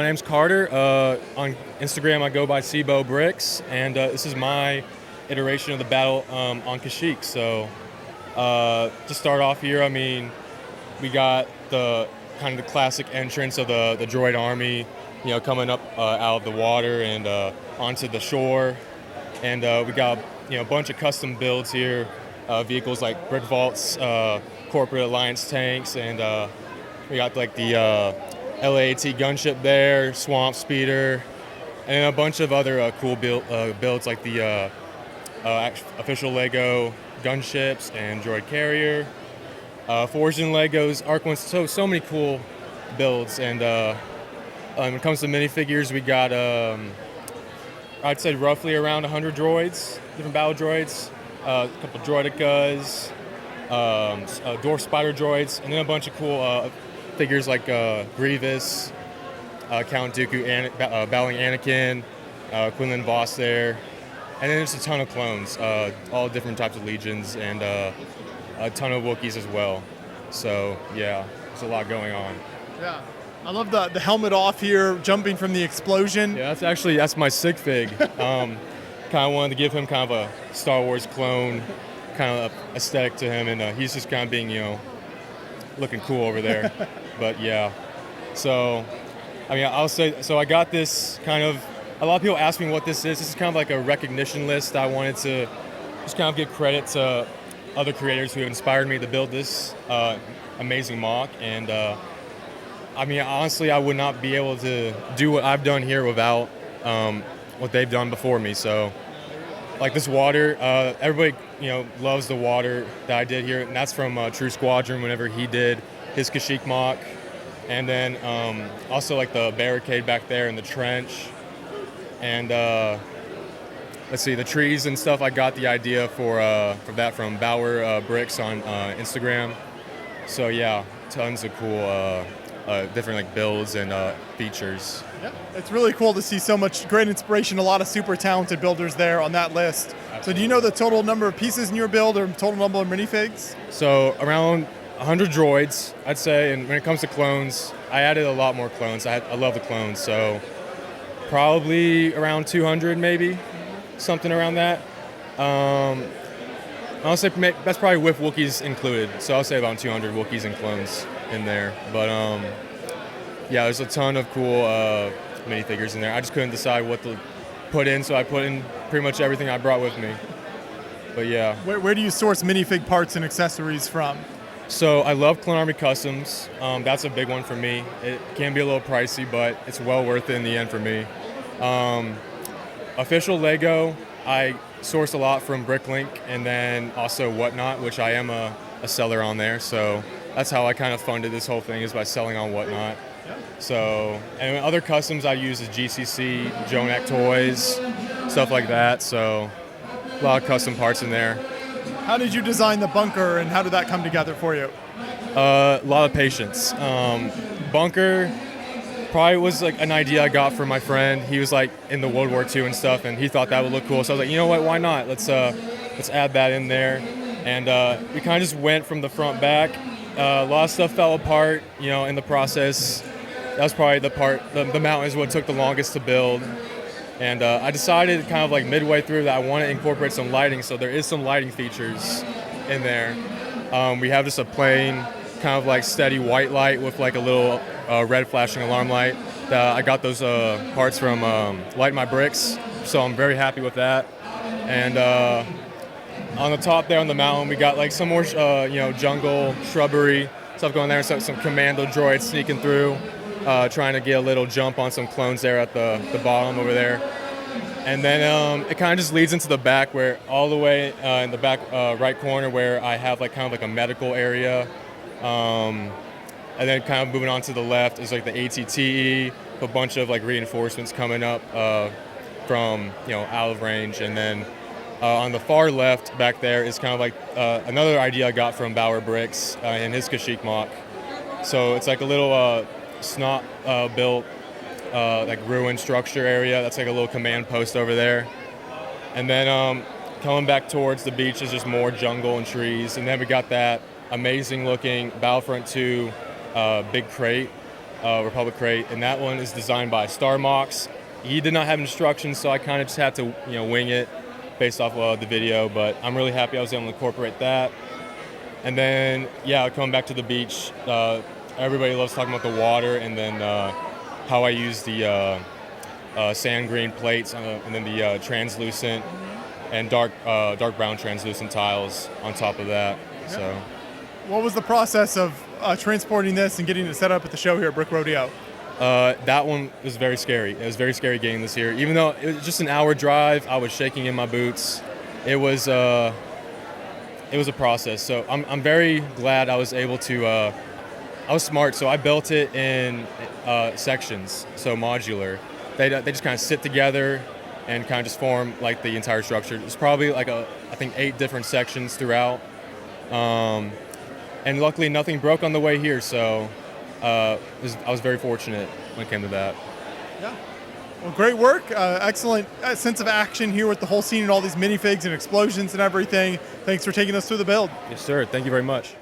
name's Carter. On Instagram, I go by Sibo Bricks, and this is my iteration of the battle on Kashyyyk. So to start off here, I mean, we got the kind of the classic entrance of the droid army, coming up out of the water and onto the shore, and we got a bunch of custom builds here, vehicles like brick vaults, corporate alliance tanks, and we got like the LAAT gunship there, swamp speeder, and a bunch of other cool builds like the official Lego gunships and droid carrier, forged in Legos, Arc ones. So many cool builds. And when it comes to minifigures, we got I'd say roughly around 100 droids, different battle droids, a couple droidicas, dwarf spider droids, and then a bunch of cool figures like Grievous, Count Dooku, battling Anakin, Quinlan Voss there, and then there's a ton of clones, all different types of legions, and a ton of Wookiees as well. So yeah, there's a lot going on. Yeah, I love the helmet off here, jumping from the explosion. Yeah, that's my sig fig. Kind of wanted to give him kind of a Star Wars clone kind of aesthetic to him, and he's just kind of being, looking cool over there. But yeah, so I mean, I'll say, so I got this kind of, a lot of people ask me what this is. This is kind of like a recognition list. I wanted to just kind of give credit to other creators who inspired me to build this amazing mock. And I mean, honestly, I would not be able to do what I've done here without what they've done before me. So like this water, everybody, loves the water that I did here. And that's from True Squadron whenever he did his Kashyyyk mock. And then also like the barricade back there in the trench. And let's see, the trees and stuff, I got the idea for that from Bauer Bricks on Instagram. So yeah, tons of cool different like builds and features. Yeah, it's really cool to see so much great inspiration, a lot of super talented builders there on that list. Absolutely. So do you know the total number of pieces in your build or total number of minifigs? So around 100 droids, I'd say, and when it comes to clones, I added a lot more clones. I love the clones, so probably around 200 maybe, something around that. I'll say that's probably with Wookiees included, so I'll say about 200 Wookiees and clones in there. But yeah, there's a ton of cool minifigures in there. I just couldn't decide what to put in, so I put in pretty much everything I brought with me. But yeah. Where do you source minifig parts and accessories from? So I love Clone Army Customs. That's a big one for me. It can be a little pricey, but it's well worth it in the end for me. Official Lego, I source a lot from Bricklink, and then also Whatnot, which I am a seller on there. So that's how I kind of funded this whole thing, is by selling on Whatnot. Yeah. So, and other customs I use is GCC, Jonak Toys, stuff like that. So a lot of custom parts in there. How did you design the bunker, and how did that come together for you? A lot of patience. Bunker probably was like an idea I got from my friend. He was like in the World War II and stuff, and he thought that would look cool. So I was like, you know what, why not? Let's add that in there. And we kind of just went from the front back. A lot of stuff fell apart, in the process. That was probably the part, the mountain is what took the longest to build. And I decided kind of like midway through that I want to incorporate some lighting, so there is some lighting features in there. We have just a plain kind of like steady white light with like a little red flashing alarm light. I got those parts from Light My Bricks, so I'm very happy with that. And on the top there on the mountain, we got like some more jungle, shrubbery stuff going there, so some commando droids sneaking through. Trying to get a little jump on some clones there at the bottom over there. And then it kind of just leads into the back, where all the way in the back right corner where I have like kind of like a medical area. And then kind of moving on to the left is like the ATTE, a bunch of like reinforcements coming up from out of range. And then on the far left back there is kind of like another idea I got from Bauer Bricks in his Kashyyyk mock. So it's like a little snot built like ruined structure area. That's like a little command post over there. And then coming back towards the beach is just more jungle and trees. And then we got that amazing looking Battlefront 2 big crate Republic crate, and that one is designed by Star Mox. He did not have instructions, so I kind of just had to wing it based off the video. But I'm really happy I was able to incorporate that. And then coming back to the beach, everybody loves talking about the water, and then how I use the sand green plates and then the translucent and dark brown translucent tiles on top of that. Yeah. So, what was the process of transporting this and getting it set up at the show here at Brick Rodeo? that one was very scary. It was very scary getting this here. Even though it was just an hour drive, I was shaking in my boots. It was a process. So I'm very glad I was able to. I was smart, so I built it in sections, so modular. They just kind of sit together and kind of just form like the entire structure. It's probably like I think 8 different sections throughout. And luckily nothing broke on the way here, so I was very fortunate when it came to that. Yeah. Well, great work. Excellent sense of action here with the whole scene and all these minifigs and explosions and everything. Thanks for taking us through the build. Yes, sir. Thank you very much.